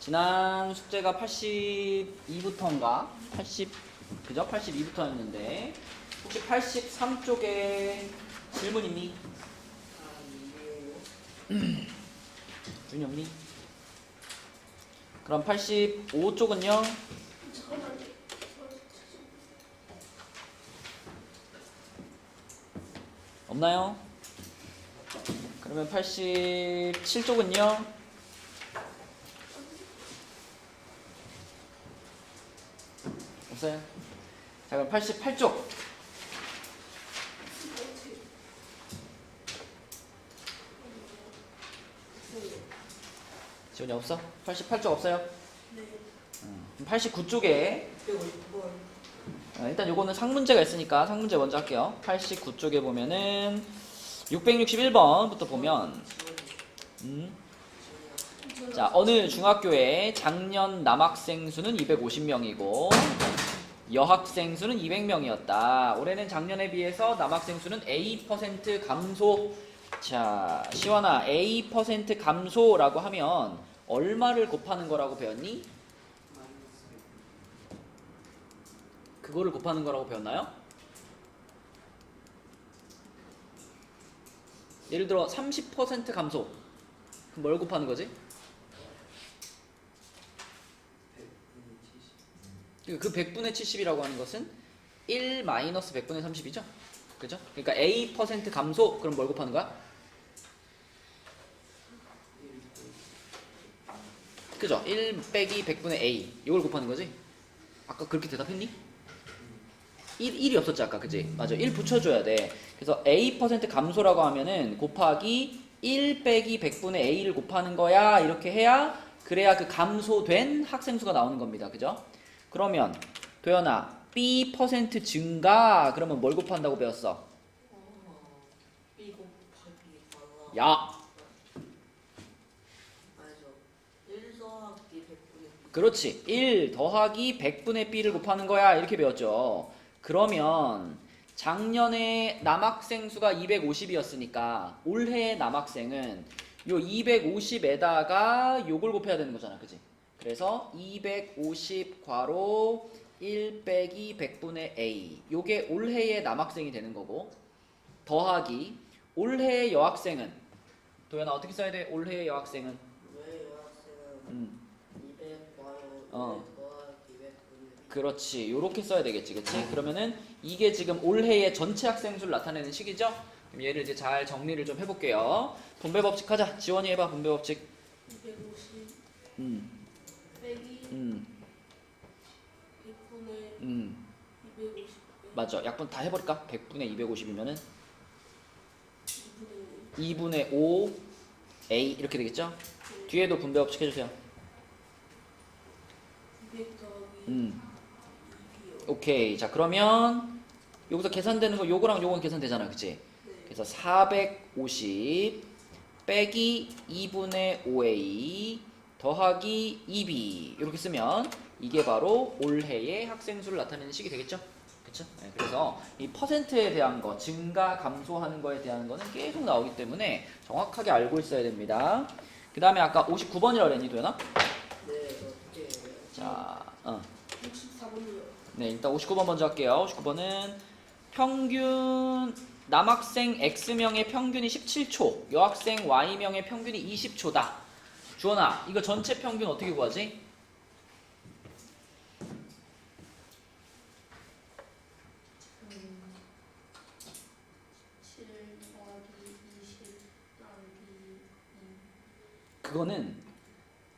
지난 숙제가 82부터인가? 그죠? 82부터였는데 혹시 83쪽에 질문 있니? 준이 없니? 그럼 85쪽은요? 없나요? 그러면 87쪽은요? 없어요? 자, 그럼 88쪽. 지원이 없어? 88쪽 없어요? 네. 89쪽에 일단 요거는 상문제가 있으니까 상문제 먼저 할게요. 89쪽에 보면은 661번부터 보면 자, 어느 중학교에 작년 남학생 수는 250명이고 여학생 수는 200명이었다. 올해는 작년에 비해서 남학생 수는 A% 감소. 자, 시원아, A% 감소라고 하면 얼마를 곱하는 거라고 배웠니? 그거를 곱하는 거라고 배웠나요? 예를 들어 30% 감소. 그럼 뭘 곱하는 거지? 그 100분의 70이라고 하는 것은 1 마이너스 100분의 30이죠? 그죠? 그러니까 A% 감소. 그럼 뭘 곱하는 거야? 그죠? 1 빼기 100분의 A. 이걸 곱하는 거지? 아까 그렇게 대답했니? 1이 없었지 아까, 그지? 맞아, 1 붙여줘야 돼. 그래서 A% 감소라고 하면은 곱하기 1 빼기 100분의 A를 곱하는 거야. 이렇게 해야, 그래야 그 감소된 학생 수가 나오는 겁니다. 그죠? 그러면 도연아, B% 증가. 그러면 뭘 곱한다고 배웠어? B 곱하기 야! 맞아. 1 더하기 100분의 B. 그렇지. 1 더하기 100분의 B를 곱하는 거야. 이렇게 배웠죠. 그러면 작년에 남학생 수가 250이었으니까 올해 남학생은 요 250에다가 요걸 곱해야 되는 거잖아. 그치? 그래서 250 괄호 1 빼기 100분의 A. 요게 올해의 남학생이 되는 거고, 더하기 올해의 여학생은, 도연아 어떻게 써야 돼? 올해의 여학생은 왜 여학생은 200 괄호 1 어. 더하기 100분의 B. 그렇지. 요렇게 써야 되겠지. 그치? 그러면은 이게 지금 올해의 전체 학생 수를 나타내는 식이죠? 그럼 얘를 이제 잘 정리를 좀 해볼게요. 분배 법칙 하자. 지원이 해봐. 분배 법칙. 250 빼기 100분의 250 맞아. 약분 다 해버릴까? 100분의 250이면은 2분의 2분의 5 A 이렇게 되겠죠? 뒤에도 분배 법칙 해주세요. 200 더하기 2이요. 오케이. 자, 그러면 여기서 계산되는 거 요거랑 요건 계산되잖아. 그치? 네. 그래서 450 빼기 2분의 5A 더하기 2B 이렇게 쓰면 이게 바로 올해의 학생 수를 나타내는 식이 되겠죠? 그쵸? 네, 그래서 이 퍼센트에 대한 거, 증가, 감소하는 거에 대한 거는 계속 나오기 때문에 정확하게 알고 있어야 됩니다. 그 다음에 아까 59번이라고 그랬니, 도연아? 네, 어떻게 해요? 자, 64번이요. 네, 일단 59번 먼저 할게요. 59번은 평균 남학생 X명의 평균이 17초, 여학생 Y명의 평균이 20초다. 주원아, 이거 전체 평균 어떻게 구하지? 그거는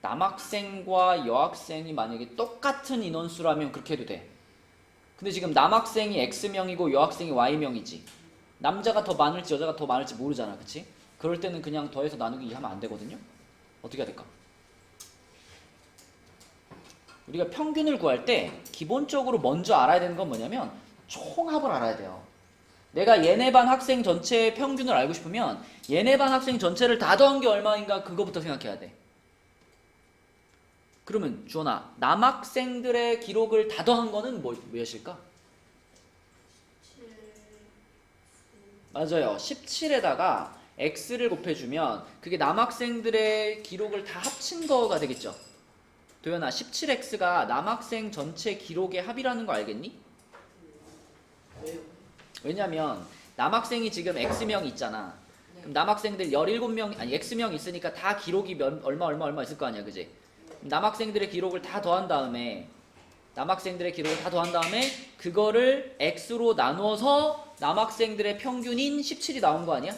남학생과 여학생이 만약에 똑같은 인원수라면 그렇게 해도 돼. 근데 지금 남학생이 X명이고 여학생이 Y명이지. 남자가 더 많을지 여자가 더 많을지 모르잖아. 그치? 그럴 때는 그냥 더해서 나누기 하면 안 되거든요. 어떻게 해야 될까? 우리가 평균을 구할 때 기본적으로 먼저 알아야 되는 건 뭐냐면 총합을 알아야 돼요. 내가 얘네 반 학생 전체의 평균을 알고 싶으면 얘네 반 학생 전체를 다 더한 게 얼마인가 그거부터 생각해야 돼. 그러면 주원아, 남학생들의 기록을 다 더한 거는 몇일까? 17. 맞아요. 17에다가 x를 곱해주면 그게 남학생들의 기록을 다 합친 거가 되겠죠. 도연아 17x가 남학생 전체 기록의 합이라는 거 알겠니? 왜요? 왜냐면 남학생이 지금 x명이 있잖아. 네. 그럼 남학생들 17명 아니 x명 있으니까 다 기록이 얼마 있을 거 아니야, 그지? 남학생들의 기록을 다 더한 다음에 그거를 x로 나누어서 남학생들의 평균인 17이 나온 거 아니야?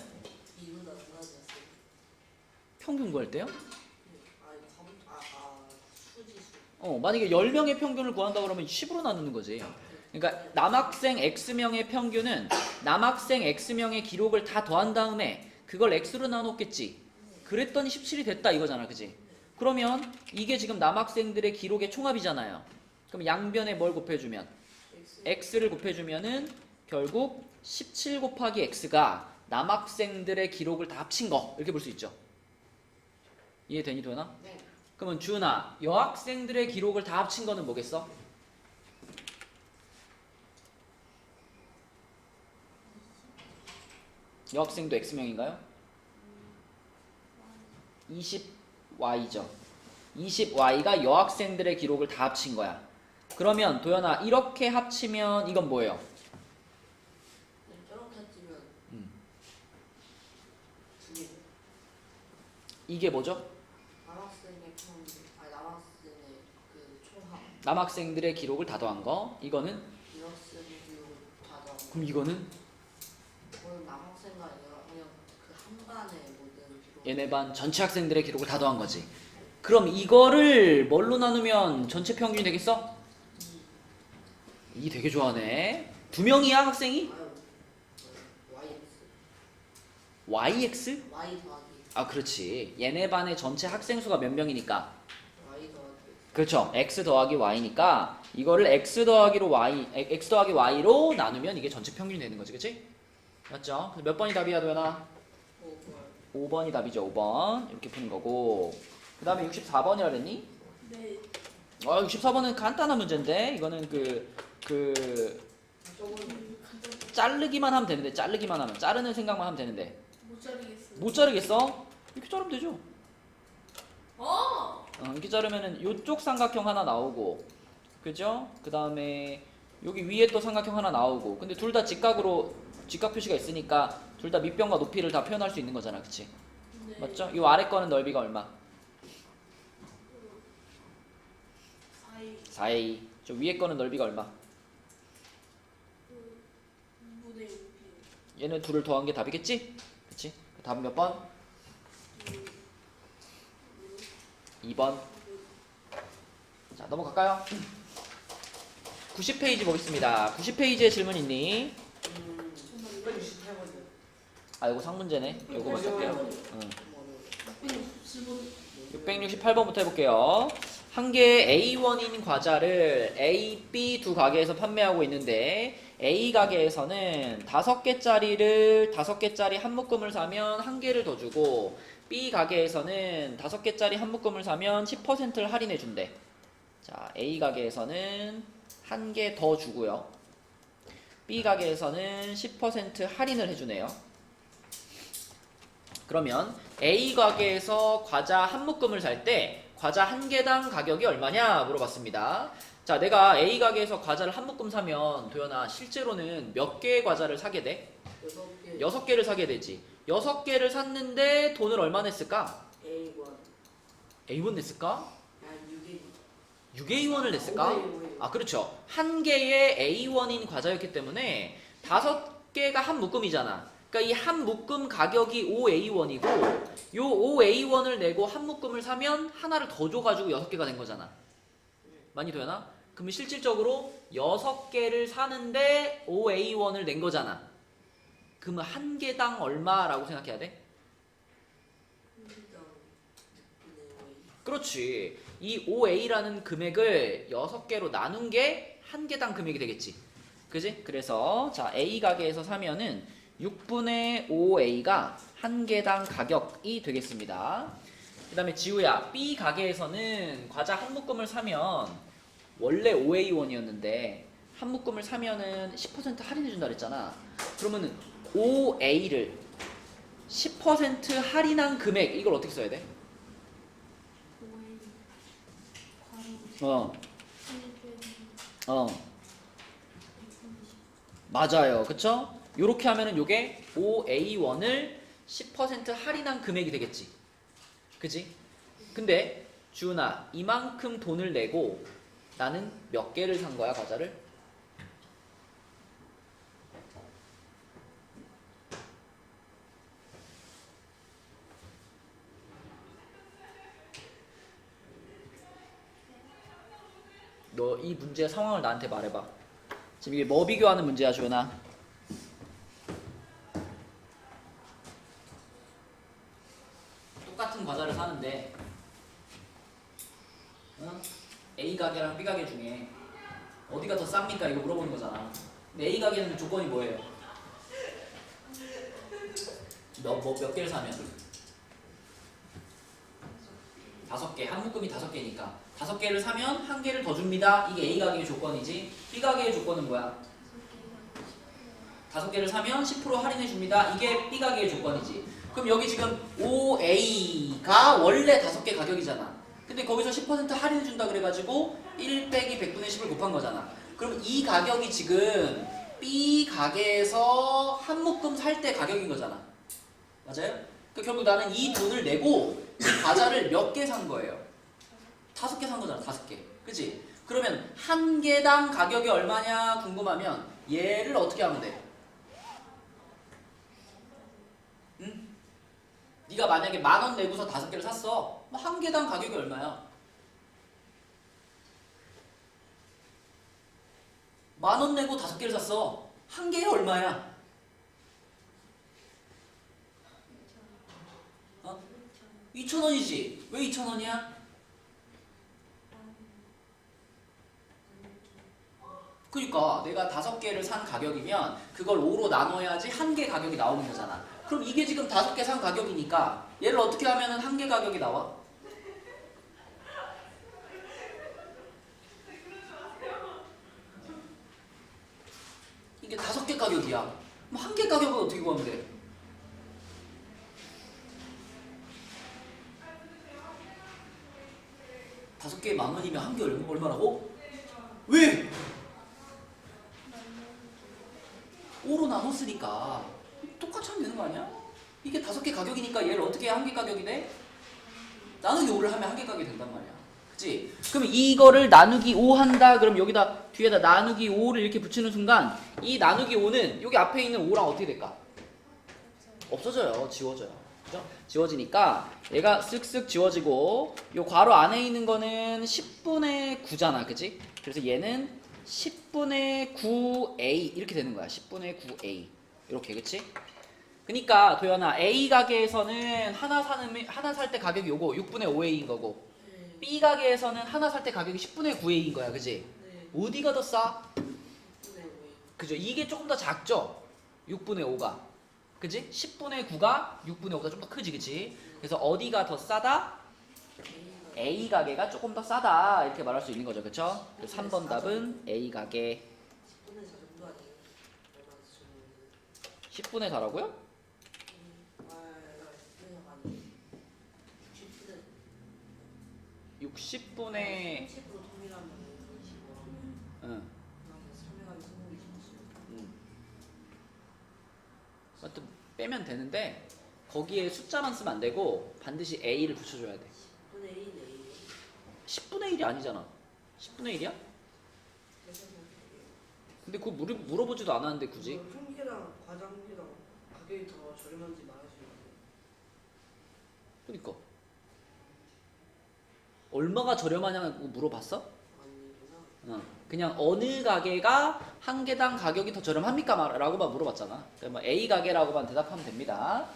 이유는 안 맞았어요. 평균 구할 때요? 아니 수지수. 만약에 10명의 평균을 구한다 그러면 10으로 나누는 거지. 그러니까 남학생 x명의 평균은 남학생 x명의 기록을 다 더한 다음에 그걸 x로 나눴겠지. 그랬더니 17이 됐다 이거잖아, 그지? 그러면 이게 지금 남학생들의 기록의 총합이잖아요. 그럼 양변에 뭘 곱해주면? x를 곱해주면은 결국 17 곱하기 x가 남학생들의 기록을 다 합친 거 이렇게 볼 수 있죠. 이해되니 도연아? 네. 그러면 주은아, 여학생들의 기록을 다 합친 거는 뭐겠어? 여학생도 x명인가요? 20y죠. 20y가 여학생들의 기록을 다 합친 거야. 그러면 도연아, 이렇게 합치면 이건 뭐예요? 네, 저렇게 치면 두개. 이게 뭐죠? 남학생의 평균. 아니 남학생의 그 총합. 남학생들의 기록을 다 더한 거. 이거는? 여학생의 기록을 다 더한 거. 그럼 이거는? 그건 남학생가 아니라 그냥 그 한 반의 모든 기록. 얘네 반 전체 학생들의 기록을 다 더한 거지. 그럼 이거를 뭘로 나누면 전체 평균이 되겠어? 이 되게 좋아하네. 두 명이야 학생이? 아유, YX. YX? Y 더하기 아 그렇지. 얘네 반의 전체 학생 수가 몇 명이니까? Y 더하기. 그렇죠. X 더하기 Y니까 이거를 X 더하기 Y로 나누면 이게 전체 평균이 되는 거지, 그치? 맞죠? 그래서 몇 번이 답이야, 도연아? 5번. 5번이 답이죠, 5번. 이렇게 푸는 거고. 그 다음에 64번이라 그랬니? 네. 64번은 간단한 문제인데, 이거는 저건 자르기만 하면 되는데, 자르는 생각만 하면 되는데. 못 자르겠어. 못 자르겠어? 이렇게 자르면 되죠. 어! 이렇게 자르면은 요쪽 삼각형 하나 나오고, 그죠? 그 다음에 여기 위에 또 삼각형 하나 나오고. 근데 둘 다 직각 표시가 있으니까 둘 다 밑변과 높이를 다 표현할 수 있는 거잖아, 그치? 네. 맞죠? 이 아래 거는 넓이가 얼마? 4의 4a. 저 위에 거는 넓이가 얼마? 2분의 6이요. 얘는 둘을 더한 게 답이겠지? 그치? 답은 몇 번? 2번. 자, 넘어갈까요? 90페이지 보겠습니다. 90페이지에 질문 있니? 668번이요. 아, 이거 상문제네. 요거만 쓸게요. 667번. 668번부터 해볼게요. 한 개의 A1인 과자를 A, B 두 가게에서 판매하고 있는데 A 가게에서는 5개짜리 한 묶음을 사면 한 개를 더 주고 B 가게에서는 5개짜리 한 묶음을 사면 10%를 할인해 준대. 자, A 가게에서는 한 개 더 주고요. B 가게에서는 10% 할인을 해주네요. 그러면 A 가게에서 과자 한 묶음을 살 때 과자 한 개당 가격이 얼마냐 물어봤습니다. 자, 내가 A 가게에서 과자를 한 묶음 사면 도연아 실제로는 몇 개의 과자를 사게 돼? 6개. 6개를 사게 되지. 6개를 샀는데 돈을 얼마 냈을까? A1. A1 냈을까? 아니 6개. 6A1을 냈을까? 아, 그렇죠. 한 개의 A1인 과자였기 때문에 5개가 한 묶음이잖아. 그러니까 이 한 묶음 가격이 5A1이고 요 5A1을 내고 한 묶음을 사면 하나를 더 줘가지고 6개가 된 거잖아. 많이 도연아? 그러면 실질적으로 6개를 사는데 5A1을 낸 거잖아. 그러면 한 개당 얼마라고 생각해야 돼? 그렇지. 이 5A라는 금액을 6개로 나눈 게 한 개당 금액이 되겠지. 그지? 그래서 자, A 가게에서 사면은 6분의 5A가 한 개당 가격이 되겠습니다. 그 다음에 지우야, B 가게에서는 과자 한 묶음을 사면 원래 5A1이었는데 한 묶음을 사면은 10% 할인해준다 그랬잖아. 그러면은 5A를 10% 할인한 금액, 이걸 어떻게 써야 돼? 5A 과자 어. 맞아요. 그쵸? 요렇게 하면은 요게 5A1을 10% 할인한 금액이 되겠지. 그치? 근데 주은아, 이만큼 돈을 내고 나는 몇 개를 산 거야, 과자를? 너 이 문제의 상황을 나한테 말해봐. 지금 이게 뭐 비교하는 문제야, 주은아? 똑같은 과자를 사는데 어? A 가게랑 B 가게 중에 어디가 더 쌉니까? 이거 물어보는 거잖아. 근데 A 가게는 조건이 뭐예요? 몇 개를 사면? 5개, 한 묶음이 5개니까 5개를 사면 1개를 더 줍니다. 이게 A 가게의 조건이지. B 가게의 조건은 뭐야? 5개를 사면 10% 할인해 줍니다. 이게 B 가게의 조건이지. 그럼 여기 지금 5A가 원래 5개 가격이잖아. 근데 거기서 10% 할인해 준다 그래가지고 1 빼기 100분의 10을 곱한 거잖아. 그럼 이 가격이 지금 B 가게에서 한 묶음 살 때 가격인 거잖아. 맞아요? 그러니까 결국 나는 이 돈을 내고 이 과자를 몇 개 산 거예요? 5개 산 거잖아. 5개. 그치? 그러면 한 개당 가격이 얼마냐 궁금하면 얘를 어떻게 하면 돼? 응? 네가 만약에 10,000원 내고서 5개를 샀어. 뭐 한 개당 가격이 얼마야? 10,000원 내고 5개를 샀어. 한 개에 얼마야? 2,000원이지. 왜 2,000원이야? 그러니까 내가 5개를 산 가격이면 그걸 5로 나눠야지 한 개 가격이 나오는 거잖아. 그럼 이게 지금 5개 산 가격이니까 얘를 어떻게 하면은 한 개 가격이 나와? 이게 5개 가격이야. 그럼 한 개 가격을 어떻게 구하면 돼? 다섯 개에 10,000원이면 한 개 얼마라고? 왜? 5로 나눴으니까 똑같이 하면 되는 거 아니야? 이게 5개 가격이니까 얘를 어떻게 한 개 가격이 돼? 나누기 5를 하면 한 개 가격이 된단 말이야. 그치? 그럼 이거를 나누기 5 한다. 그럼 여기다 뒤에다 나누기 5를 이렇게 붙이는 순간 이 나누기 5는 여기 앞에 있는 5랑 어떻게 될까? 없어져요. 지워져요. 그죠? 지워지니까 얘가 쓱쓱 지워지고 요 괄호 안에 있는 거는 10분의 9잖아. 그치? 그래서 얘는 10분의 9A 이렇게 되는 거야. 10분의 9A 이렇게. 그치? 그니까 도연아 A 가게에서는 하나 살 때 가격이 요거 6분의 5A인 거고 네. B 가게에서는 하나 살 때 가격이 10분의 9A인 거야. 그치? 네. 어디가 더 싸? 6분의 5. 그죠? 이게 조금 더 작죠? 6분의 5가. 그지? 10분의 9가 6분의 5보다 좀 더 크지, 그치? 그래서 어디가 더 싸다? A 가게가 조금 더 싸다. 이렇게 말할 수 있는 거죠, 그쵸? 그래서 3번 답은 A 가게. 10분의 4 정도 아니에요? 얼마 주는데? 10분의 4라고요? 아, 10분의 4 아니에요? 10분의 60분의 30% 통일하면 그런 식으로 하면 응. 설명하기 성공이 좋지. 하여튼 빼면 되는데 거기에 숫자만 쓰면 안 되고 반드시 A를 붙여줘야 돼. 10분의 1이네. 10분의 1이 아니잖아. 10분의 1이야? 근데 그거 물어보지도 않았는데 굳이. 한 개당 과자 한 개당 가격이 더 저렴한지 말해주면 안 돼요? 그러니까 얼마가 저렴하냐고 물어봤어? 아니구나. 그냥 어느 가게가 한 개당 가격이 더 저렴합니까? 라고만 물어봤잖아. 그러면 A 가게라고만 대답하면 됩니다.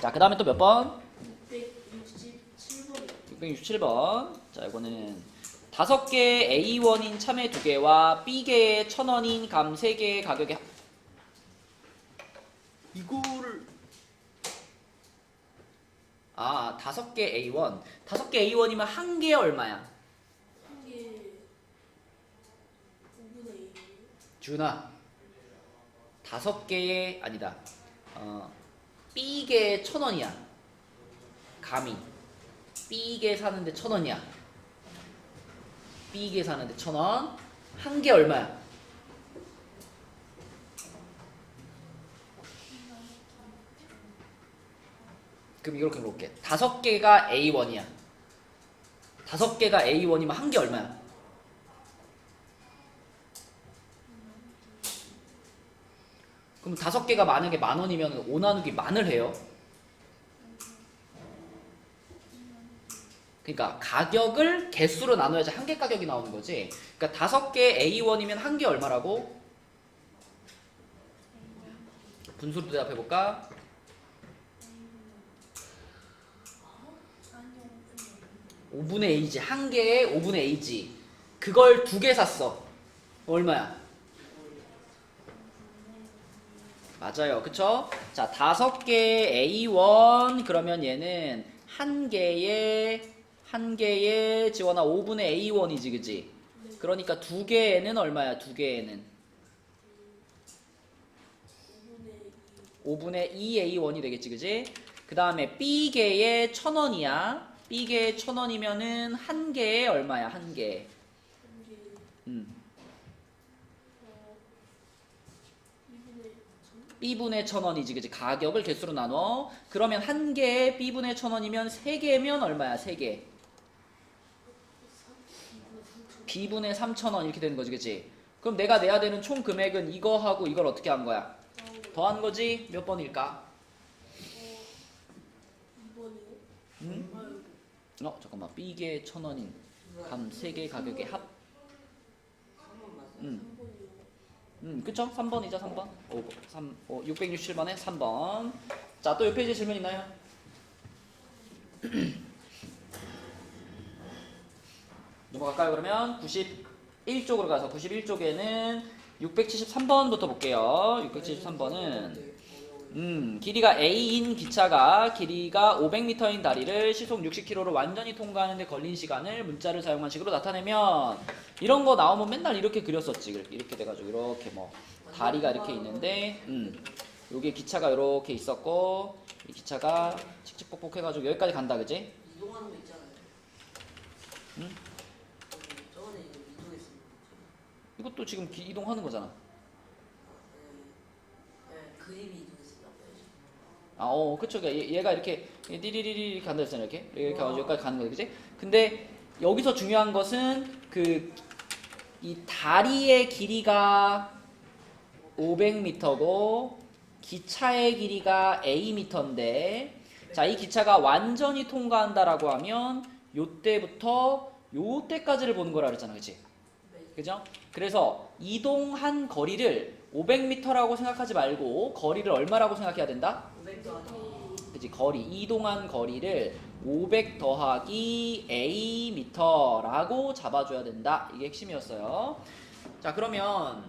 자, 그 다음에 또 몇 번? 667번이요. 667번. 자, 이거는 5개 A1인 참외 2개와 B개의 1,000원인 감 3개의 가격의 이거를 5개 A1. 5개 A1이면 한 개에 얼마야? 한개 9분의 1. 준아, 5개의 아니다. B개 1,000원이야. 감이 B개 사는데 1,000원이야. B 계산하는데 1,000원. 한 개 얼마야? 그럼 이렇게 물어볼게. 5개가 A1이야. 5개가 A1이면 한 개 얼마야? 그럼 5개가 만약에 10,000원이면 5 나누기 만을 해요. 그러니까 가격을 개수로 나눠야지 한 개 가격이 나오는 거지. 그러니까 5개 A1이면 한 개 얼마라고? 분수로 대답해볼까? 아니요. 5분의 A지. 한 개에 5분의 A지. 그걸 2개 샀어. 얼마야? 맞아요. 그쵸? 자, 5개 A1 그러면 얘는 한 개에 지원아 5분의 A1이지. 그지? 그러니까 2개에는 얼마야? 2개에는 5분의 2A1이 되겠지. 그지? 그 다음에 B개에 1,000원이야. B개에 1,000원이면은 한 개에 얼마야? 한 개. B분의 1,000원이지. 그지? 가격을 개수로 나눠. 그러면 한 개에 B분의 1,000원이면 3개면 얼마야? 3개. B분의 3,000원 이렇게 되는 거지. 그지? 그럼 내가 내야 되는 총 금액은 이거하고 이걸 어떻게 한 거야? 더한 거지? 몇 번일까? 2번이요? 응? 잠깐만. B개 1,000원인 감 3개 가격의 합. 3번이요. 그쵸? 3번이죠, 3번. 667번에 3번. 자, 또 이 페이지에 질문 있나요? 넘어갈까요, 그러면? 91쪽으로 가서 91쪽에는 673번부터 볼게요. 673번은 길이가 A인 기차가 길이가 500m인 다리를 시속 60km로 완전히 통과하는데 걸린 시간을 문자를 사용한 식으로 나타내면 이런 거 나오면 맨날 이렇게 그렸었지. 이렇게 돼가지고 이렇게 뭐 다리가 이렇게 있는데 여기 기차가 이렇게 있었고 이 기차가 칙칙폭폭 해가지고 여기까지 간다. 그지? 이동하는 거 있잖아요. 응? 저번에 이거 이동했습니다. 이것도 지금 이동하는 거잖아. 네, 그림이 이동했습니다. 그쵸. 얘가 이렇게 띠리리리 이렇게 간다 했잖아. 이렇게 가지고 여기까지 가는 거지. 그지? 근데 여기서 중요한 것은 이 다리의 길이가 500m고 기차의 길이가 Am인데 자, 이 기차가 완전히 통과한다라고 하면 요때부터 요때까지를 보는 거라 그랬잖아. 그치? 그죠? 그래서 이동한 거리를 500m라고 생각하지 말고 거리를 얼마라고 생각해야 된다? 500 더하기 그치? 이동한 거리를 500 더하기 Am라고 잡아줘야 된다. 이게 핵심이었어요. 자, 그러면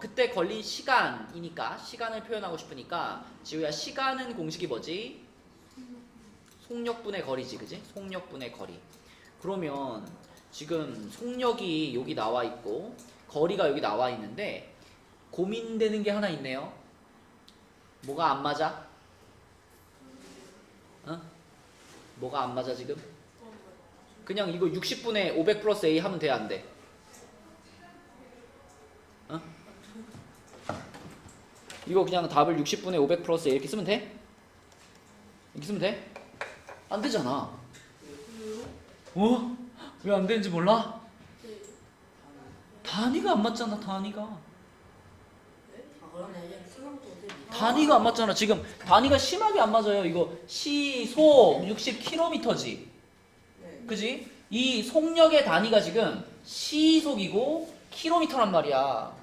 그때 걸린 시간이니까 시간을 표현하고 싶으니까 지우야 시간은 공식이 뭐지? 속력분의 거리지. 그지? 속력분의 거리. 그러면 지금 속력이 여기 나와 있고 거리가 여기 나와 있는데 고민되는 게 하나 있네요. 뭐가 안 맞아? 뭐가 안 맞아 지금? 그냥 이거 60분의 500 플러스 A 하면 돼, 안 돼? 이거 그냥 답을 60분의 500 플러스 A 이렇게 쓰면 돼? 이렇게 쓰면 돼? 안 되잖아. 왜 안 되는지 몰라? 단위가 안 맞잖아. 단위가 그러네. 그냥 수능도 어떻게 단위가 안 맞잖아. 지금 단위가 심하게 안 맞아요. 이거 시속 60km지. 네. 그지? 이 속력의 단위가 지금 시속이고 킬로미터란 말이야.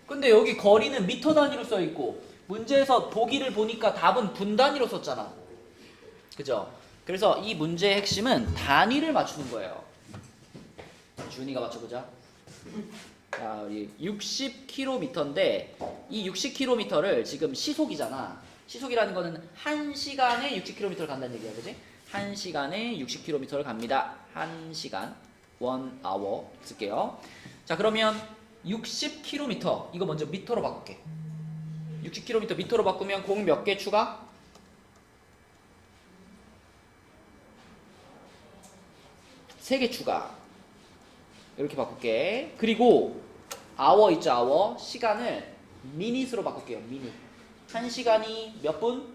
근데 여기 거리는 미터 단위로 써 있고 문제에서 보기를 보니까 답은 분 단위로 썼잖아. 그죠? 그래서 이 문제의 핵심은 단위를 맞추는 거예요. 준이가 맞춰보자. 자, 우리 60km인데 이 60km를 지금 시속이잖아. 시속이라는 거는 1시간에 60km를 간다는 얘기야. 그지? 1시간에 60km를 갑니다. 1시간 1hour 쓸게요. 자, 그러면 60km 이거 먼저 미터로 바꿀게. 60km 미터로 바꾸면 공 몇 개 추가? 3개 추가. 이렇게 바꿀게. 그리고 hour 있죠, hour. 시간을 minutes로 바꿀게요. minute. 1시간이 몇 분?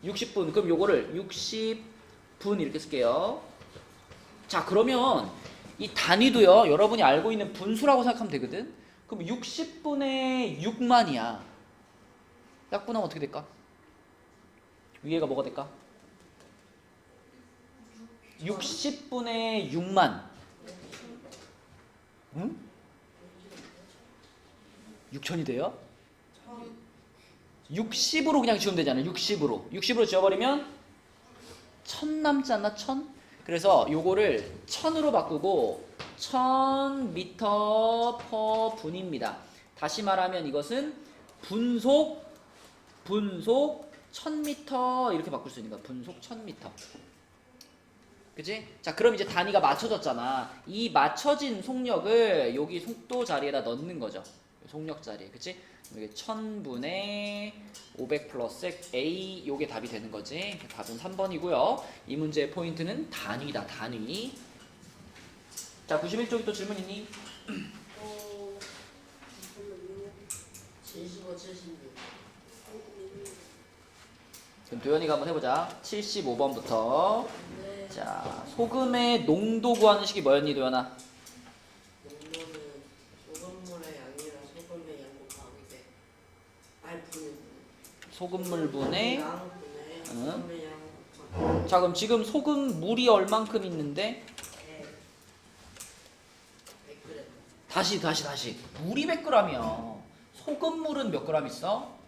60분. 그럼 요거를 60분 이렇게 쓸게요. 자, 그러면 이 단위도요, 여러분이 알고 있는 분수라고 생각하면 되거든. 그럼 60분의 6만이야. 약분하면 어떻게 될까? 위에가 뭐가 될까? 60분의 6만. 응? 6천이 돼요? 60으로 그냥 지우면 되잖아요. 60으로 지워버리면 1000 남지 않나? 1000? 그래서 요거를 1000으로 바꾸고 1000m per 분입니다. 다시 말하면 이것은 분속 1000m 이렇게 바꿀 수 있는 거야. 분속 1000m. 그치? 자, 그럼 이제 단위가 맞춰졌잖아. 이 맞춰진 속력을 여기 속도 자리에다 넣는 거죠. 속력 자리에. 그치? 이게 1000분의 500 플러스 A, 요게 답이 되는 거지. 답은 3번이고요. 이 문제의 포인트는 단위다, 단위. 자, 91쪽이 또 질문 있니? 잠깐만요. 75, 76. 그럼 도현이가 한번 해보자. 75번부터. 네. 자, 소금의 농도 구하는 식이 뭐였니, 도현아? 농도는 소금물의 양이랑 소금의 양 곱하기 돼. 아니 분의 소금물분의 양 분의 응. 소금의 양 곱하기 자, 그럼 지금 소금 물이 얼만큼 있는데 100g. 다시 물이 100g이야. 소금물은 몇 g 있어?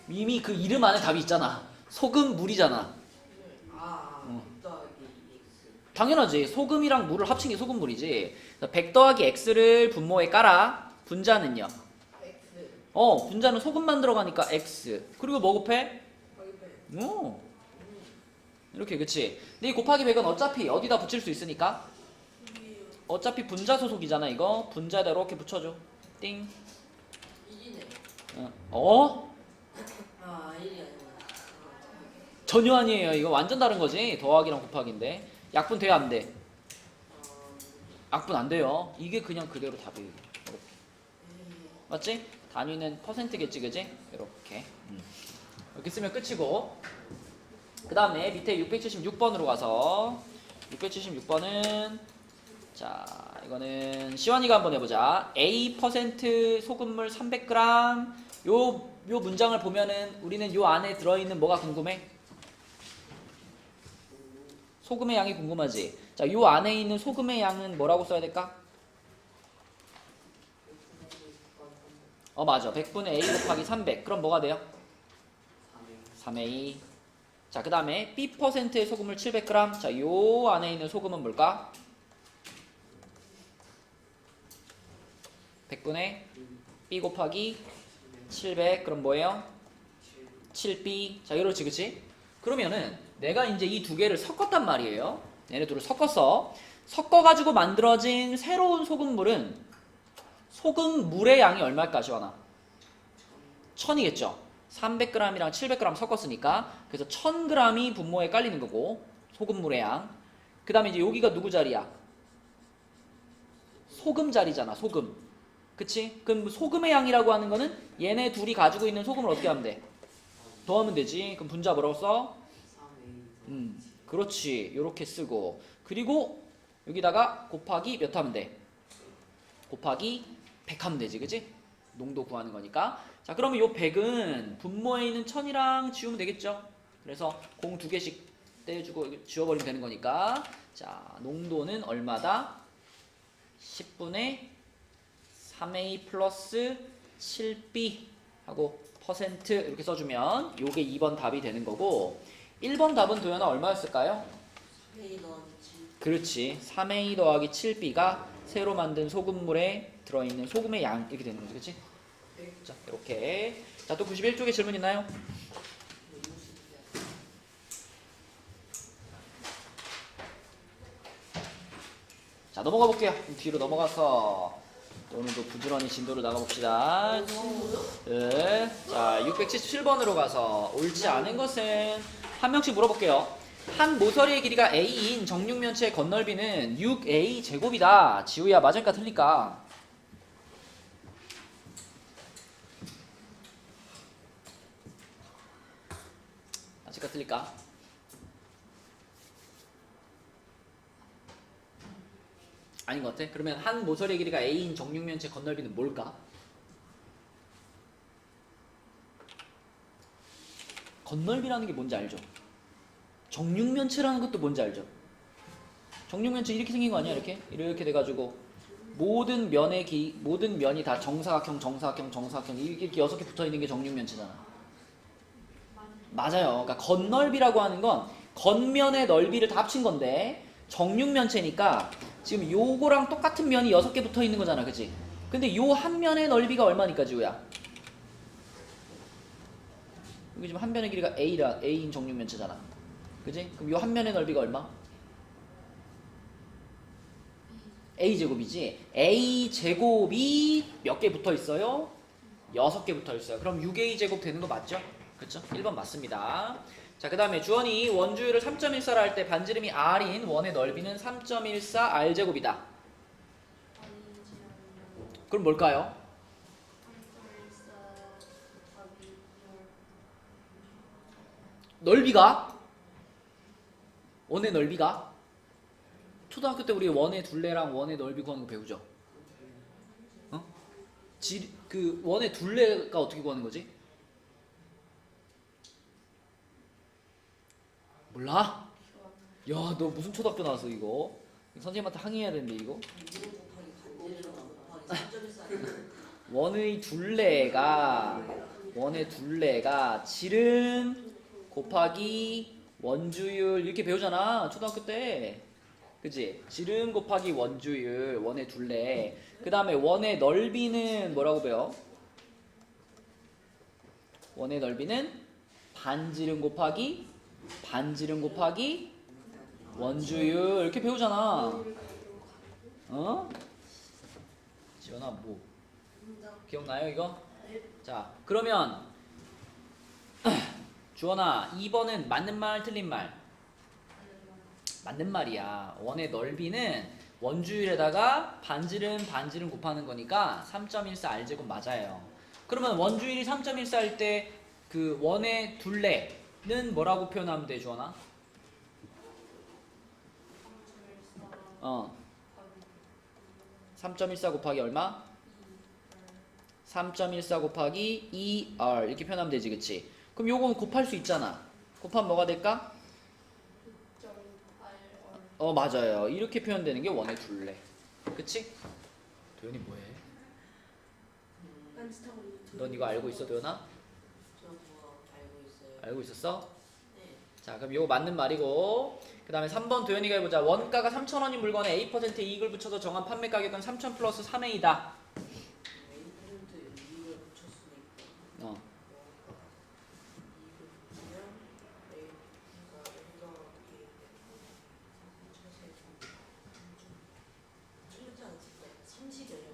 이미 그 이름 안에 답이 있잖아. 소금물이잖아. 더하기 x. 당연하지. 소금이랑 물을 합친 게 소금물이지. 100 더하기 x를 분모에 깔아. 분자는요? x. 분자는 소금만 들어가니까 x. 그리고 뭐 곱해? 더하기 100. 오. 이렇게, 그치? 근데 이 곱하기 100은 어차피 어디다 붙일 수 있으니까? 어차피 분자 소속이잖아, 이거. 분자에다 이렇게 붙여줘. 띵. 이기네. 어? 아, 일이 아니라. 전혀 아니에요. 이거 완전 다른 거지. 더하기랑 곱하기인데. 약분 돼야 안 돼? 약분 안 돼요. 이게 그냥 그대로 답이에요. 이렇게. 맞지? 단위는 퍼센트겠지, 그지? 이렇게. 이렇게 쓰면 끝이고. 그 다음에 밑에 676번으로 가서 676번은 자, 이거는 시완이가 한번 해보자. A% 소금물 300g. 요 문장을 보면은 우리는 요 안에 들어있는 뭐가 궁금해? 소금의 양이 궁금하지? 자, 요 안에 있는 소금의 양은 뭐라고 써야 될까? 맞아. 100분의 A 곱하기 300. 그럼 뭐가 돼요? 3A. 자, 그 다음에 B%의 소금물 700g. 자, 요 안에 있는 소금은 뭘까? 100분의 B 곱하기 700. 그럼 뭐예요? 7B. 자, 이렇지, 그치? 그러면은 내가 이제 이 두 개를 섞었단 말이에요. 얘네 둘을 섞었어. 섞어가지고 만들어진 새로운 소금물은 소금물의 양이 얼마일까, 시원아? 1000이겠죠? 300g이랑 700g 섞었으니까 그래서 1000g이 분모에 깔리는 거고 소금물의 양. 그 다음에 이제 여기가 누구 자리야? 소금 자리잖아. 소금. 그치? 그럼 소금의 양이라고 하는 거는 얘네 둘이 가지고 있는 소금을 어떻게 하면 돼? 더하면 되지. 그럼 분자 뭐라고 써? 그렇지. 요렇게 쓰고 그리고 여기다가 곱하기 몇 하면 돼? 곱하기 100 하면 되지. 그치? 농도 구하는 거니까. 자, 그러면 요 100은 분모에 있는 1000이랑 지우면 되겠죠? 그래서 공 2개씩 떼주고 지워버리면 되는 거니까. 자, 농도는 얼마다? 10분의 3A 플러스 7B 하고 퍼센트 이렇게 써주면 요게 2번 답이 되는 거고 1번 답은 도연아 얼마였을까요? 3A 더하기 7. 그렇지. 3A 더하기 7B가 새로 만든 소금물에 들어있는 소금의 양 이렇게 되는 거지. 그치? 자, 이렇게. 자, 또 91쪽에 질문 있나요? 자, 넘어가 볼게요. 뒤로 넘어가서 오늘도 부지런히 진도를 나가봅시다. 네. 자, 677번으로 가서 옳지 않은 것은 한 명씩 물어볼게요. 한 모서리의 길이가 a인 정육면체의 건널비는 6a 제곱이다. 지우야 맞을까 틀릴까? 맞을까 틀릴까? 아닌 것 같아? 그러면 한 모서리의 길이가 a인 정육면체 건널비는 뭘까? 건널비라는 게 뭔지 알죠? 정육면체라는 것도 뭔지 알죠? 정육면체 이렇게 생긴 거 아니야? 이렇게 돼가지고 모든 면이 다 정사각형 이렇게 6개 붙어 있는 게 정육면체잖아. 맞아요. 그러니까 건널비라고 하는 건 겉면의 넓이를 다 합친 건데 정육면체니까 지금 요거랑 똑같은 면이 6개 붙어 있는 거잖아, 그치? 근데 요 한 면의 넓이가 얼마니까 지우야? 여기 지금 한 면의 길이가 A인 정육면체잖아, 그치? 그럼 요 한 면의 넓이가 얼마? A제곱이지. A제곱이 몇 개 붙어 있어요? 6개 붙어 있어요. 그럼 6A제곱 되는 거 맞죠? 그쵸? 1번 맞습니다. 자, 그 다음에 주원이 원주율을 3.14라 할 때 반지름이 R인 원의 넓이는 3.14 R제곱이다. 그럼 뭘까요? 넓이가? 원의 넓이가? 초등학교 때 우리 원의 둘레랑 원의 넓이 구하는 거 배우죠? 어? 그 원의 둘레가 어떻게 구하는 거지? 몰라? 야, 너 무슨 초등학교 나왔어 이거? 선생님한테 항의해야 되는데 이거? 원의 둘레가 지름 곱하기 원주율 이렇게 배우잖아 초등학교 때, 그치? 지름 곱하기 원주율 원의 둘레. 그 다음에 원의 넓이는 뭐라고 배워? 원의 넓이는 반지름 곱하기 원주율 이렇게 배우잖아. 어? 지연아 뭐 기억나요 이거? 자, 그러면 주원아 2번은 맞는 말 틀린 말? 맞는 말이야. 원의 넓이는 원주율에다가 반지름 곱하는 거니까 3.14 R제곱 맞아요. 그러면 원주율이 3.14일 때 그 원의 둘레는 뭐라고 표현하면 돼, 주원아? 3.14 곱하기 얼마? 3.14 곱하기 2R 이렇게 표현하면 되지, 그치? 그럼 요건 곱할 수 있잖아. 곱하면 뭐가 될까? 맞아요. 이렇게 표현되는 게 원의 둘레. 그치? 도현이 뭐해? 넌 이거 알고 있어, 도현아? 저 그거 알고 있어요. 알고 있었어? 네. 자, 그럼 이거 맞는 말이고, 그 다음에 3번 도현이가 해보자. 원가가 3,000원인 물건에 A% 이익을 붙여서 정한 판매 가격은 3,000 플러스 3A다. A% 이익을 붙였으니까 어. 이익을 붙이면 A가 틀리지 않았을까요? 30여요.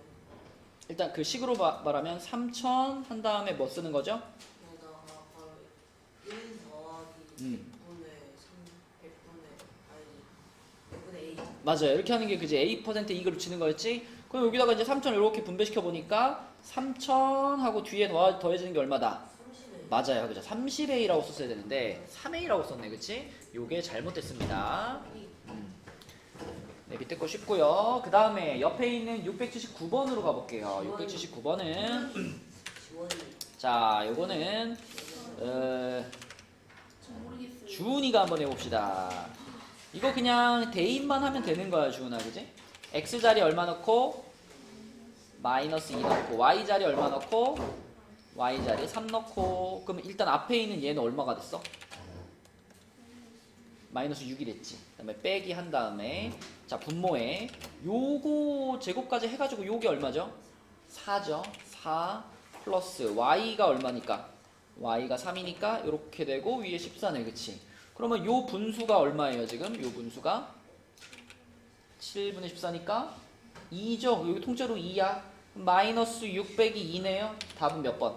일단 그 식으로 말하면 3,000 한 다음에 뭐 쓰는 거죠? 여기다가 바로 1 더하기 100분의 A. 맞아요. 이렇게 하는 게 그지 A% 이익을 붙이는 거였지? 그럼 여기다가 이제 3,000 이렇게 분배시켜 보니까 3,000 하고 뒤에 더해지는 게 얼마다? 30에. 맞아요. 그죠? 30A라고 썼어야 되는데 3A라고 썼네. 그치? 요게 잘못됐습니다. 네, 밑에 거 쉽고요. 그 다음에 옆에 있는 679번으로 가볼게요. 679번은 지원이. 자, 요거는 주은이가 한번 해봅시다. 이거 그냥 대입만 하면 되는 거야, 주은아, 그지? x자리 얼마 넣고 마이너스 2 넣고 y자리 얼마 넣고 y자리 3 넣고. 그러면 일단 앞에 있는 얘는 얼마가 됐어? 마이너스 6이 됐지. 그 다음에 빼기 한 다음에 자, 분모에 요거 제곱까지 해가지고 요게 얼마죠? 4죠. 4 플러스 y가 얼마니까? y가 3이니까 요렇게 되고 위에 14네, 그치? 그러면 요 분수가 얼마예요 지금? 요 분수가 7분의 14니까 2죠. 여기 통째로 2야. 마이너스 6 빼기 2네요. 답은 몇 번?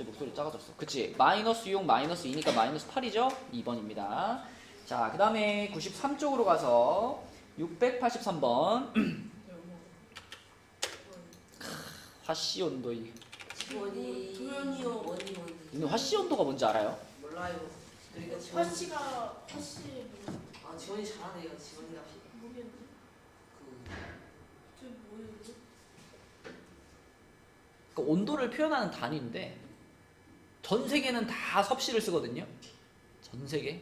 갑자기 목소리 작아졌어. 그치? 마이너스 6, 마이너스 2니까 마이너스 8이죠? 2번입니다. 자, 그 다음에 93쪽으로 가서 683번. 화씨 온도. 원이 도현이요. 원이 근데 화씨 온도가 뭔지 알아요? 몰라요. 그러니까 지원. 화씨가 화씨 아 지원이 잘하네요. 지원이가 모르겠는데. 그 저 뭐예요? 이거? 그러니까 온도를 표현하는 단위인데 전 세계는 다 섭씨를 쓰거든요. 전 세계.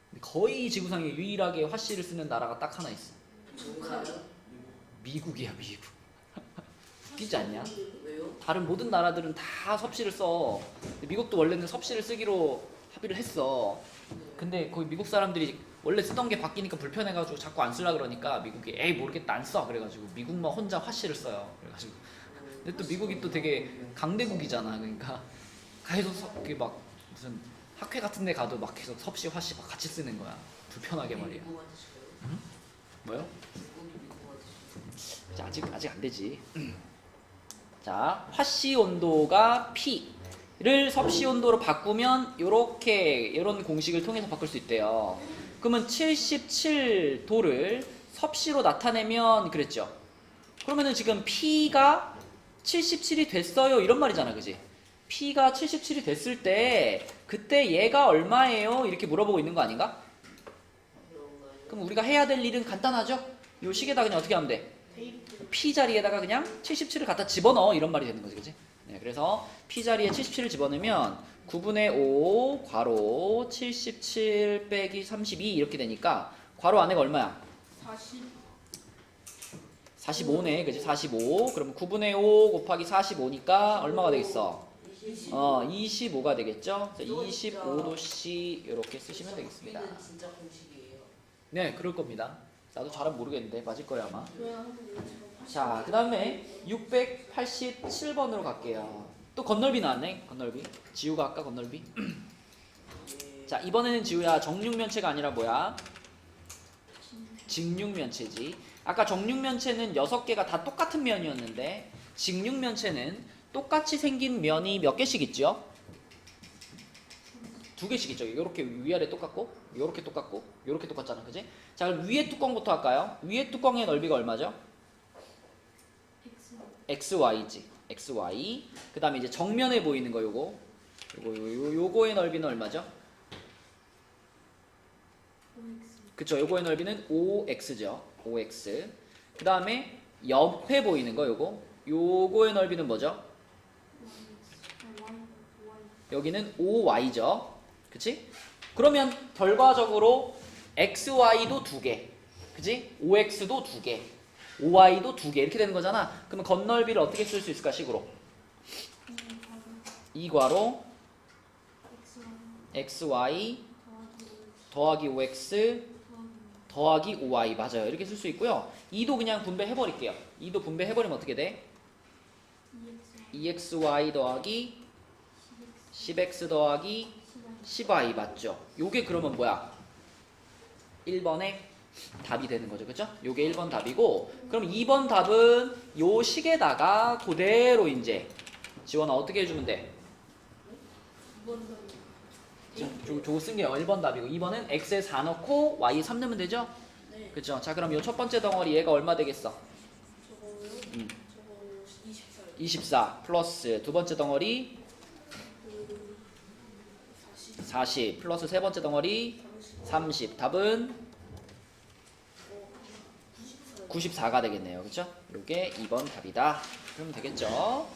근데 거의 지구상에 유일하게 화씨를 쓰는 나라가 딱 하나 있어. 누군가요? 미국이야, 미국. 웃기지 않냐? 왜요? 다른 모든 나라들은 다 섭씨를 써. 근데 미국도 원래는 섭씨를 쓰기로 합의를 했어. 근데 거기 미국 사람들이 원래 쓰던 게 바뀌니까 불편해가지고 자꾸 안 쓰려 그러니까 미국이 에이 모르겠다 안 써. 그래가지고 미국만 혼자 화씨를 써요. 그래가지고 근데 또 미국이 또 되게 강대국이잖아. 그러니까 계속 그게 막 무슨 학회 같은 데 가도 막 계속 섭씨 화씨 막 같이 쓰는 거야. 불편하게 말이야. 미국한테 줘요? 뭐요? 미국이 미국한테 줘요? 자, 아직 안 되지. 자, 화씨 온도가 P를 섭씨 온도로 바꾸면 이런 공식을 통해서 바꿀 수 있대요. 그러면 77도를 섭씨로 나타내면 그랬죠. 그러면은 지금 P가 77이 됐어요 이런 말이잖아, 그지? P가 77이 됐을 때 그때 얘가 얼마예요? 이렇게 물어보고 있는 거 아닌가? 그런가요? 그럼 우리가 해야 될 일은 간단하죠? 요 식에다 그냥 어떻게 하면 돼? 데이트. P 자리에다가 그냥 77을 갖다 집어넣어 이런 말이 되는 거지, 그치? 네, 그래서 P 자리에 77을 집어넣으면 9분의 5 괄호 77 빼기 32 이렇게 되니까 괄호 안에가 얼마야? 40. 45네, 그치? 45. 그럼 9분의 5 곱하기 45니까 얼마가 되겠어? 25가 되겠죠? 25도씨 이렇게 쓰시면 되겠습니다. P는 진짜 공식이에요. 네, 그럴 겁니다. 나도 잘은 모르겠는데 맞을 거야 아마. 왜 한번 제가 자, 그 다음에 687번으로 갈게요. 또 건널비 나왔네, 건널비. 지우가 아까 건널비. 자, 이번에는 지우야 정육면체가 아니라 뭐야? 직육면체지. 아까 정육면체는 6개가 다 똑같은 면이었는데 직육면체는 똑같이 생긴 면이 몇 개씩 있죠? 2개씩 있죠. 이렇게 위아래 똑같고 이렇게 똑같고 이렇게 똑같잖아, 그지? 자, 그럼 위에 뚜껑부터 할까요? 위에 뚜껑의 넓이가 얼마죠? XY지. XY. 그 다음에 이제 정면에 보이는 거 요거의 넓이는 얼마죠? 그쵸, 요거의 넓이는 5x죠. 5x. 그 다음에 옆에 보이는 거 요거의 넓이는 뭐죠? 여기는 5y죠. 그치? 그러면 결과적으로 xy도 2개. 그치? 5x도 2개. 5y도 2개. 이렇게 되는 거잖아. 그러면 건널비를 어떻게 쓸 수 있을까, 식으로? 이 괄호 xy 더하기 5x 더하기 5y 맞아요. 이렇게 쓸 수 있고요. 2도 그냥 분배해버릴게요. 2도 분배해버리면 어떻게 돼? 2xy 더하기 10x 더하기 10y 맞죠? 요게 그러면 뭐야? 1번의 답이 되는 거죠. 그죠? 요게 1번 답이고, 그럼 2번 답은 요 식에다가 그대로 이제 지원아 어떻게 해주면 돼? 저거 쓴 게 1번 답이고 2번은 x에 4 넣고 y에 3 넣으면 되죠? 네. 그죠? 자, 그럼 요 첫 번째 덩어리 얘가 얼마 되겠어? 저거요? 음. 저거 24요. 24 플러스 두 번째 덩어리 40. 40 플러스 세 번째 덩어리 30. 답은 94가 되겠네요. 그쵸? 요게 2번 답이다. 그러면 되겠죠?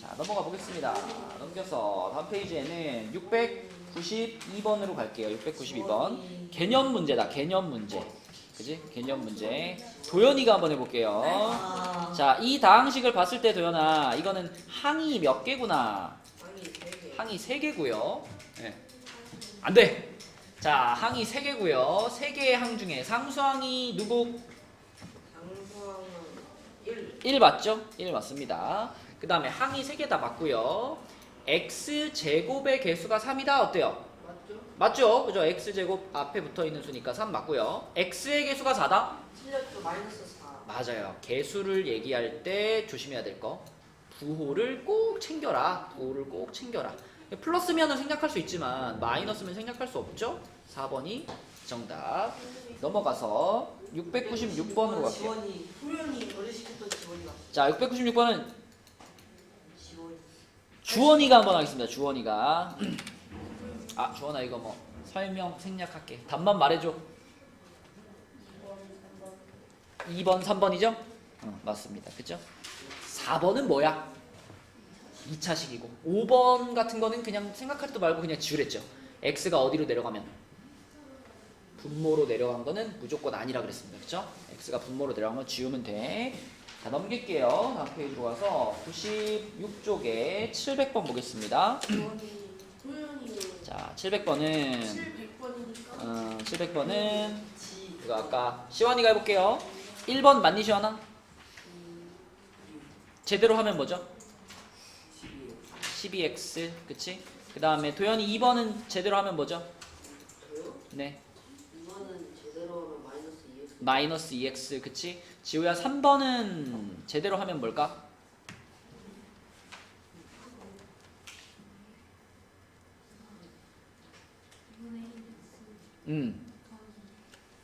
자, 넘어가 보겠습니다. 넘겨서 다음 페이지에는 692번으로 갈게요. 692번. 개념 문제다. 개념 문제. 그지? 개념 문제. 도연이가 한번 해볼게요. 자, 이 다항식을 봤을 때 도연아, 이거는 항이 몇 개구나? 아니 3개. 항이 3개고요. 네. 안 돼! 자, 항이 3개고요. 3개의 항 중에 상수항이 누구? 당수항은 1. 1 맞죠? 1 맞습니다. 그 다음에 항이 3개 다 맞고요. x제곱의 개수가 3이다. 어때요? 맞죠? 맞죠? 그죠? x제곱 앞에 붙어있는 수니까 3 맞고요. x의 개수가 4다? 틀렸죠. 마이너스 4. 맞아요. 개수를 얘기할 때 조심해야 될 거. 부호를 꼭 챙겨라. 부호를 꼭 챙겨라. 플러스면은 생략할 수 있지만 마이너스면 생략할 수 없죠? 4번이 정답. 넘어가서 696번으로 갈게요. 지원이 후련이 어제 시켰던 지원이가 자, 696번은 지원이 주원이가 한번 하겠습니다. 주원이가. 아, 주원아 이거 뭐 설명 생략할게. 답만 말해줘. 2번, 3번이죠? 맞습니다. 그죠? 4번은 뭐야? 2차식이고 5번 같은 거는 그냥 생각하지도 말고 그냥 지우랬죠. x가 어디로 내려가면 분모로 내려간 거는 무조건 아니라 그랬습니다. 그죠? x가 분모로 내려간 건 지우면 돼. 자, 넘길게요. 다음 페이지로 가서 96쪽에 700번 보겠습니다. 지원이 도현이 자, 700번은 700번이니까 700번은 이거 아까 시원이가 해볼게요. 1번 맞니 시원아? 제대로 하면 뭐죠? 12x 그치? 그 다음에 도현이 2번은 제대로 하면 뭐죠? 저요? 네 이거는 제대로 하면 마이너스 2x 마이너스 2x 그치? 지우야 3번은 제대로 하면 뭘까?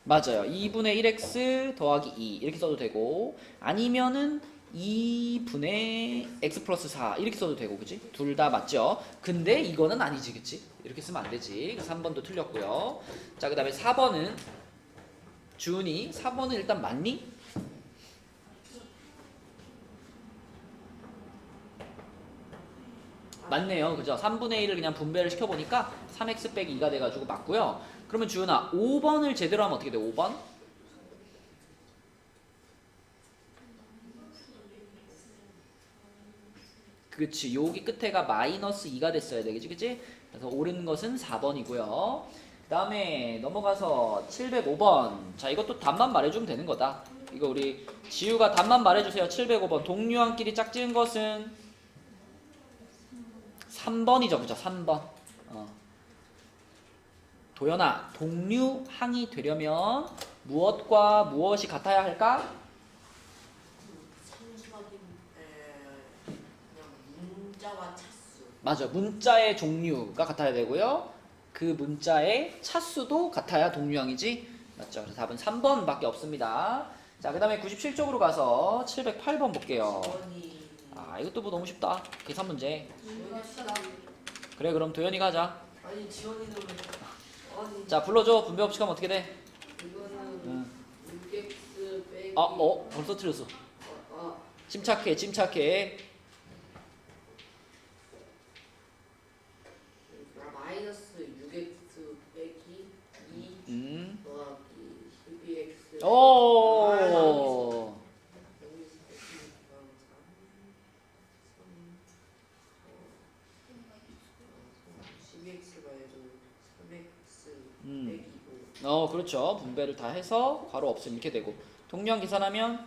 맞아요. 2분의 1x 더하기 2 이렇게 써도 되고 아니면은 2분의 x 플러스 4 이렇게 써도 되고 그치? 둘 다 맞죠? 근데 이거는 아니지 그치? 이렇게 쓰면 안 되지. 그래서 3번도 틀렸고요. 자, 그 다음에 4번은 주은이 4번은 일단 맞니? 맞네요. 그죠? 3분의 1을 그냥 분배를 시켜보니까 3x 빼기 2가 돼가지고 맞고요. 그러면 주은아 5번을 제대로 하면 어떻게 돼? 5번? 그렇지. 여기 끝에가 마이너스 2가 됐어야 되겠지. 그치? 그래서 옳은 것은 4번이고요. 그 다음에 넘어가서 705번. 자, 이것도 답만 말해주면 되는 거다. 이거 우리 지우가 답만 말해주세요. 705번. 동류항끼리 짝지은 것은 3번이죠. 그죠? 3번. 도연아, 동류항이 되려면 무엇과 무엇이 같아야 할까? 상수적인 그냥 문자와 차수 맞아. 문자의 종류가 같아야 되고요. 그 문자의 차수도 같아야 동류항이지. 맞죠? 그래서 답은 3번밖에 없습니다. 자, 그 다음에 97쪽으로 가서 708번 볼게요. 지원이 아, 이것도 뭐 너무 쉽다. 계산 문제. 지원이 시다 그래, 그럼 도연이가 하자. 아니 지원이는 아니 자, 불러줘. 분배 법칙하면 어떻게 돼? 이거는 6x 빼기 벌써 틀렸어. 아, 침착해, 침착해. 마이너스 6x 빼기 2 더하기 12x 오. 12x가 얘도 3x 음. 빼기 5 그렇죠. 분배를 다 해서 괄호 없음 이렇게 되고. 동류항 계산하면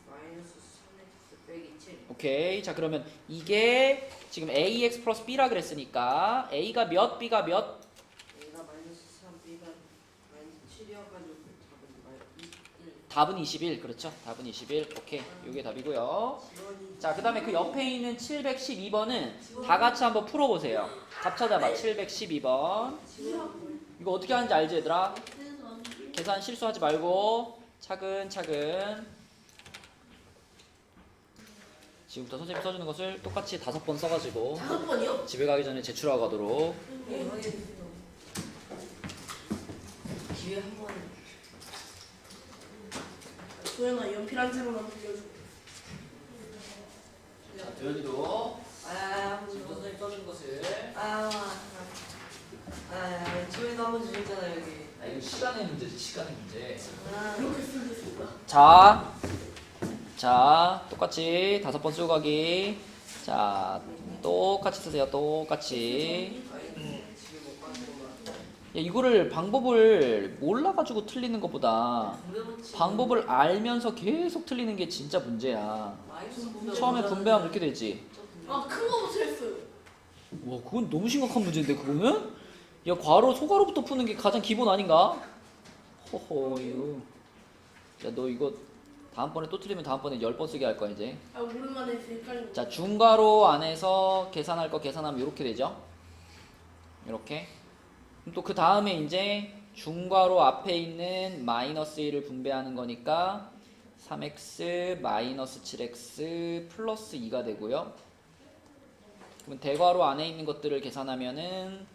마이너스 3x 빼기 7 오케이. 자, 그러면 이게 지금 ax 플러스 b라 그랬으니까 a가 몇, b가 몇? A가 마이너스 3, B가 마이너스 7이어가지고 답은 답은 21. 그렇죠. 답은 21. 오케이. 이게 답이고요. 21 자, 그 다음에 그 옆에 있는 712번은 다 같이 한번 풀어보세요. 답 찾아봐. 712번. 이거 어떻게 하는지 알지 얘들아? 계산 실수하지 말고 차근차근 지금부터 선생님이 써주는 것을 똑같이 5번 써가지고 5번이요? 집에 가기 전에 제출하고 가도록. 기회 한번 도현아 연필 한 장만 빌려줘. 자, 도현이도 아, 지금 선생님 써주는 것을 지원이도 한번 주셨잖아요 여기 이거 시간의 문제지. 시간의 문제. 이렇게 쓰면 됐다. 자, 똑같이 5번 쓰고 가기. 자, 똑같이 쓰세요. 똑같이. 집에 못 가는 거만 야, 이거를 방법을 몰라가지고 틀리는 것보다 방법을 알면서 계속 틀리는 게 진짜 문제야. 처음에 분배하면 이렇게 되지. 큰 거부터 했어요. 와, 그건 너무 심각한 문제인데 그거는? 야, 괄호, 소괄호부터 푸는 게 가장 기본 아닌가? 허허, 이거. 야, 너 이거 다음번에 또 틀리면 다음번에 10번 쓰게 할 거야 이제. 아 오랜만에 해서 헷갈린 자, 중괄호 안에서 계산할 거 계산하면 이렇게 되죠. 이렇게. 또 그 다음에 이제 중괄호 앞에 있는 마이너스 1을 분배하는 거니까 3x 마이너스 7x 플러스 2가 되고요. 그럼 대괄호 안에 있는 것들을 계산하면은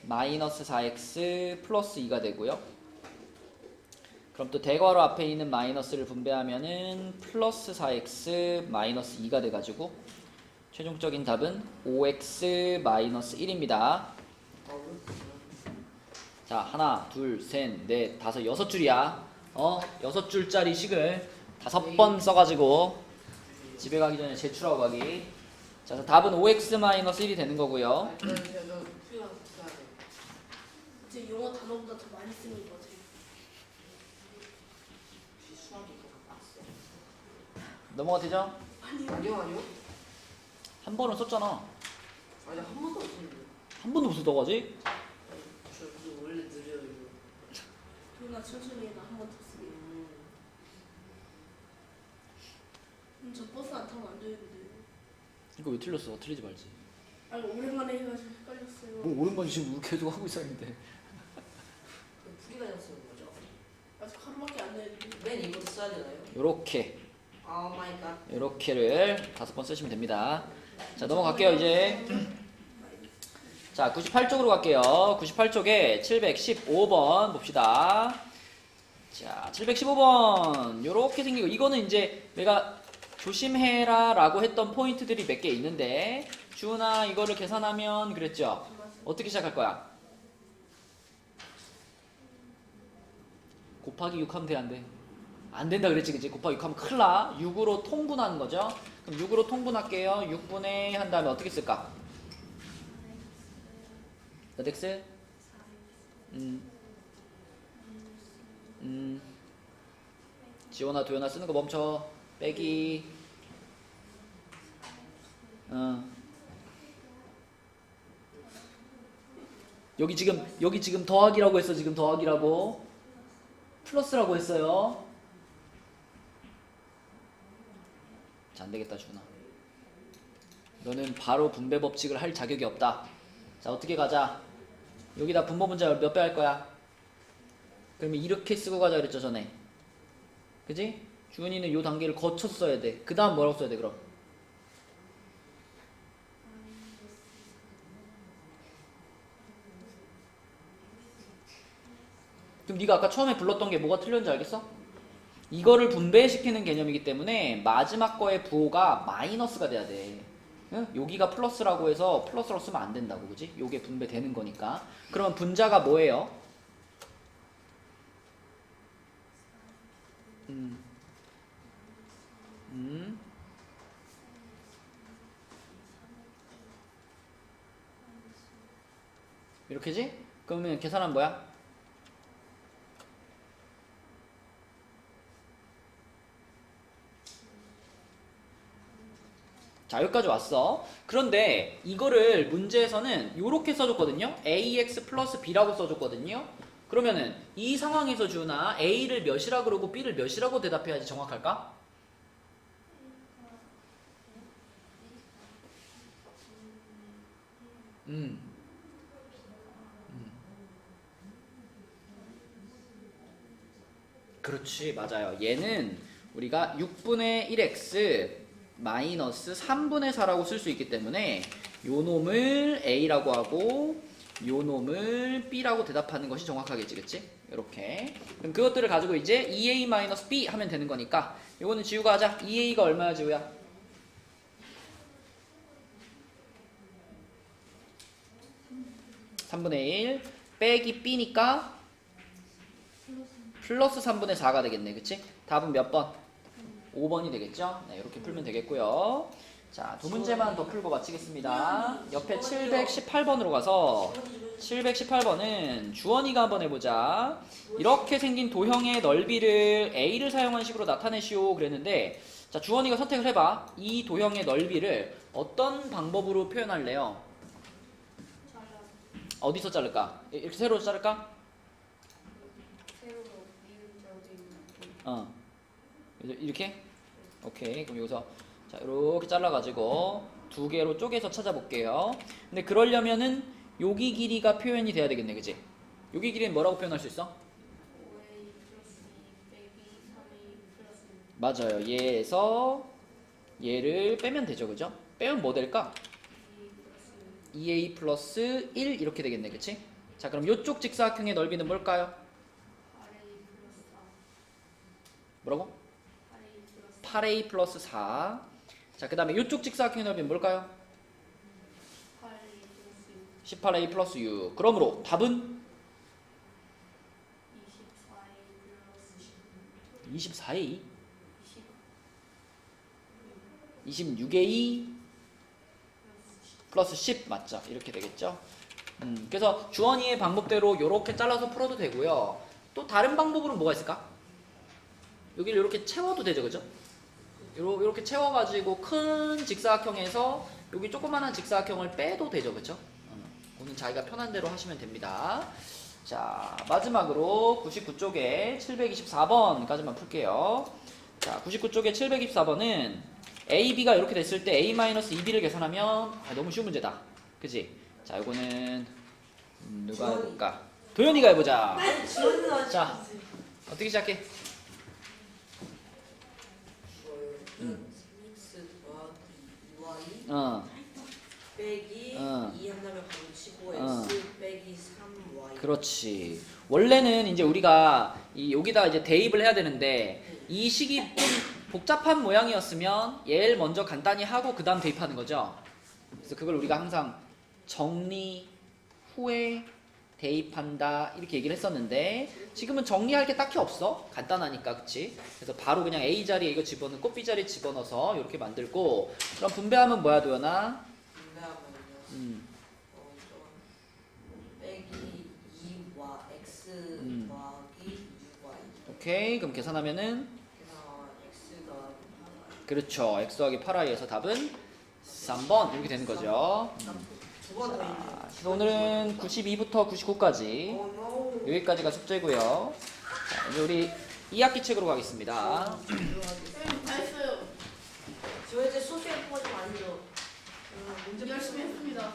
마이너스 4x 플러스 2가 되고요. 그럼 또 대괄호 앞에 있는 마이너스를 분배하면은 플러스 4x 마이너스 2가 돼가지고 최종적인 답은 5x 마이너스 1입니다. 자, 하나, 둘, 셋, 넷, 다섯, 6줄이야. 6줄짜리 식을 5번 써가지고 집에 가기 전에 제출하고 가기. 자, 그래서 답은 5x 마이너스 1이 되는 거고요. 이제 영어 단어보다 더 많이 쓰는 것 같아요. 넘어가 되죠? 아니요. 한 번은 썼잖아. 아니 한 번도 없었는데. 한 번도 못 썼다고 하지? 저 원래 느려요. 도현아 천천히 해. 나 한 번 더 쓰게. 저 버스 안 타면 안 되는데. 이거 왜 틀렸어? 틀리지 말지. 아니 오랜만에 해가지고 헷갈렸어요. 뭐 오랜만에 지금 계속 하고 있었는데. 풀이 다녔어요 거죠? 아직 하루밖에 안 됐는데. 맨 이부터 써야 되나요? 요렇게 오 마이 갓. 요렇게를 5번 쓰시면 됩니다. 자, 넘어갈게요 이제. 자, 98쪽으로 갈게요. 98쪽에 715번 봅시다. 자, 715번 요렇게 생기고, 이거는 이제 내가 조심해라 라고 했던 포인트들이 몇 개 있는데, 주은아 이거를 계산하면 그랬죠? 어떻게 시작할 거야? 곱하기 6 하면 돼, 안 돼? 안 된다 그랬지, 그치? 곱하기 6 하면 큰일 나. 6으로 통분하는 거죠. 그럼 6으로 통분할게요. 6분의 한 다음에 어떻게 쓸까? 몇 x? 지원아 도연아 쓰는 거 멈춰. 빼기. 여기 지금 더하기라고 했어. 지금 더하기라고. 플러스라고 했어요. 자, 안 되겠다, 준아. 너는 바로 분배 법칙을 할 자격이 없다. 자, 어떻게 가자. 여기다 분모 문자 몇 배 할 거야? 그러면 이렇게 쓰고 가자 그랬죠, 전에. 그지? 주은이는 요 단계를 거쳐서 써야 돼. 그 다음 뭐라고 써야 돼, 그럼? 그럼 네가 아까 처음에 불렀던 게 뭐가 틀렸는지 알겠어? 이거를 분배시키는 개념이기 때문에 마지막 거의 부호가 마이너스가 돼야 돼. 응? 여기가 플러스라고 해서 플러스로 쓰면 안 된다고, 그지? 요게 분배되는 거니까. 그러면 분자가 뭐예요? 이렇게지? 그러면 계산하면 뭐야? 자, 여기까지 왔어. 그런데 이거를 문제에서는 이렇게 써줬거든요. ax 플러스 b라고 써줬거든요. 그러면은 이 상황에서 주나 a를 몇이라 그러고 b를 몇이라고 대답해야지 정확할까? 그렇지, 맞아요. 얘는 우리가 6분의 1x 마이너스 3분의 4라고 쓸 수 있기 때문에 요 놈을 a라고 하고 요 놈을 b라고 대답하는 것이 정확하겠지, 그치? 이렇게. 그럼 그것들을 가지고 이제 2a 마이너스 b 하면 되는 거니까 요거는 지우가 하자. 2a가 얼마야, 지우야? (3분의 1) 빼기 b니까 플러스 3분의 4가 되겠네, 그치? 답은 몇 번? 5번이 되겠죠? 네, 이렇게 풀면 되겠고요. 자, 두 문제만 더 풀고 마치겠습니다. 옆에 718번으로 가서 718번은 주원이가 한번 해보자. 이렇게 생긴 도형의 넓이를 a를 사용한 식으로 나타내시오 그랬는데, 자, 주원이가 선택을 해봐. 이 도형의 넓이를 어떤 방법으로 표현할래요? 어디서 자를까? 이렇게 세로로 자를까? 세로로 미음 자로 돼 있는. 이렇게? 오케이. 그럼 여기서 자 이렇게 잘라가지고 두 개로 쪼개서 찾아볼게요. 근데 그러려면은 여기 길이가 표현이 돼야 되겠네, 그치? 여기 길이는 뭐라고 표현할 수 있어? 5A 플러스 2 빼기 3A 플러스 1. 맞아요. 얘에서 얘를 빼면 되죠, 그죠? 빼면 뭐 될까? 2a 플러스 1 이렇게 되겠네, 그치? 자, 그럼 이쪽 직사각형의 넓이는 뭘까요? 8A 플러스 4. 뭐라고? 8A 플러스 8a 플러스 4. 자, 그 다음에 이쪽 직사각형의 넓이는 뭘까요? 8A 플러스 6. 18a 플러스 6. 그러므로 답은 24A 플러스 24a, 10. 26a 플러스 10 맞죠? 이렇게 되겠죠? 그래서 주원이의 방법대로 이렇게 잘라서 풀어도 되고요. 또 다른 방법으로는 뭐가 있을까? 여기를 이렇게 채워도 되죠, 그죠? 이렇게 채워가지고 큰 직사각형에서 여기 조그마한 직사각형을 빼도 되죠, 그죠? 오늘 자기가 편한 대로 하시면 됩니다. 자, 마지막으로 99쪽에 724번까지만 풀게요. 자, 99쪽에 724번은 A, B가 이렇게 됐을 때 A-2B를 계산하면 너무 쉬운 문제다. 그치? 자, 이거는 누가 해볼까? 도현이가 해보자. 자, 어떻게 시작해? x 더하기 2y 어, 빼기 어. 2 한다면 방치고 어. x 빼기 3y. 그렇지. 원래는 이제 우리가 여기다 이제 대입을 해야 되는데 이 식이 좀 복잡한 모양이었으면 얘를 먼저 간단히 하고 그 다음 대입하는 거죠. 그래서 그걸 우리가 항상 정리 후에 대입한다 이렇게 얘기를 했었는데 지금은 정리할 게 딱히 없어. 간단하니까, 그치? 그래서 바로 그냥 A 자리에 이거 집어넣고 B 자리에 집어넣어서 이렇게 만들고. 그럼 분배하면 뭐야, 도연아? 분배하면요. 빼기 2y x 더하기 6y. 오케이. 그럼 계산하면은 그래서 x 더하기 그렇죠. x 더하기 8i에서 답은 3번 이렇게 되는 거죠. 두번 더 있네. 그래서 오늘은 92부터 99까지 여기까지가 숙제고요. 자, 이제 우리 2학기 책으로 가겠습니다. 선생님 다 했어요. 저 이제 소수의 포가 좀 아니죠. 문제 열심히 했습니다.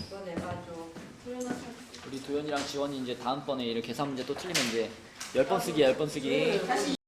이거 내가 좀 도연아 잘. 우리 도현이랑 지원이 이제 다음번에 이렇게 계산 문제 또 틀리면 이제 10번 쓰기 10번 쓰기. 다시